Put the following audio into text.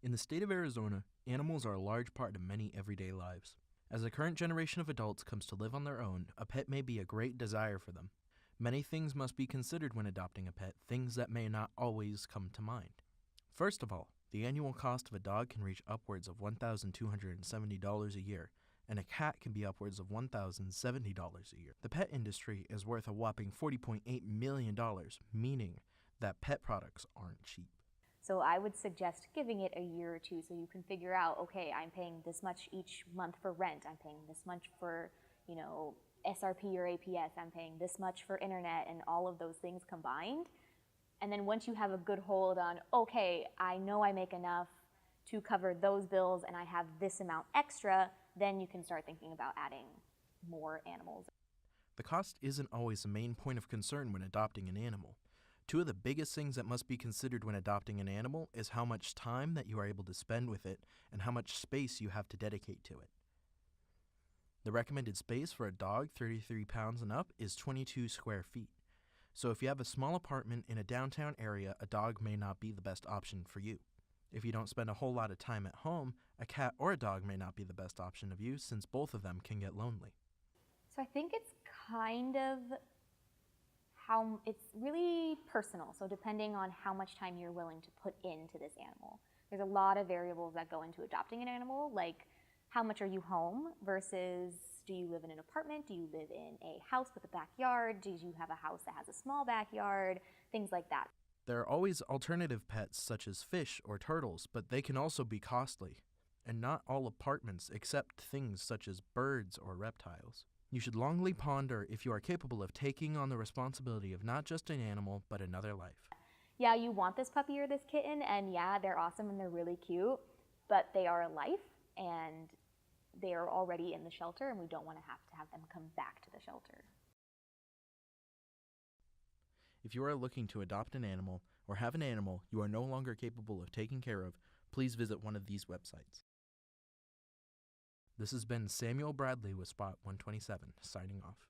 In the state of Arizona, animals are a large part of many everyday lives. As the current generation of adults comes to live on their own, a pet may be a great desire for them. Many things must be considered when adopting a pet, things that may not always come to mind. First of all, the annual cost of a dog can reach upwards of $1,270 a year, and a cat can be upwards of $1,070 a year. The pet industry is worth a whopping $40.8 million, meaning that pet products aren't cheap. So I would suggest giving it a year or two so you can figure out, okay, I'm paying this much each month for rent, I'm paying this much for, SRP or APS, I'm paying this much for internet and all of those things combined. And then once you have a good hold on, okay, I know I make enough to cover those bills and I have this amount extra, then you can start thinking about adding more animals. The cost isn't always the main point of concern when adopting an animal. Two of the biggest things that must be considered when adopting an animal is how much time that you are able to spend with it and how much space you have to dedicate to it. The recommended space for a dog 33 pounds and up is 22 square feet. So if you have a small apartment in a downtown area, a dog may not be the best option for you. If you don't spend a whole lot of time at home, a cat or a dog may not be the best option of you since both of them can get lonely. So I think it's kind of it's really personal. So depending on how much time you're willing to put into this animal. There's a lot of variables that go into adopting an animal, like how much are you home versus do you live in an apartment? Do you live in a house with a backyard? Do you have a house that has a small backyard? Things like that. There are always alternative pets such as fish or turtles, but they can also be costly. And not all apartments accept things such as birds or reptiles. You should longly ponder if you are capable of taking on the responsibility of not just an animal, but another life. Yeah, you want this puppy or this kitten, and yeah, they're awesome and they're really cute, but they are a life, and they are already in the shelter, and we don't want to have them come back to the shelter. If you are looking to adopt an animal or have an animal you are no longer capable of taking care of, please visit one of these websites. This has been Samuel Bradley with Spot 127, signing off.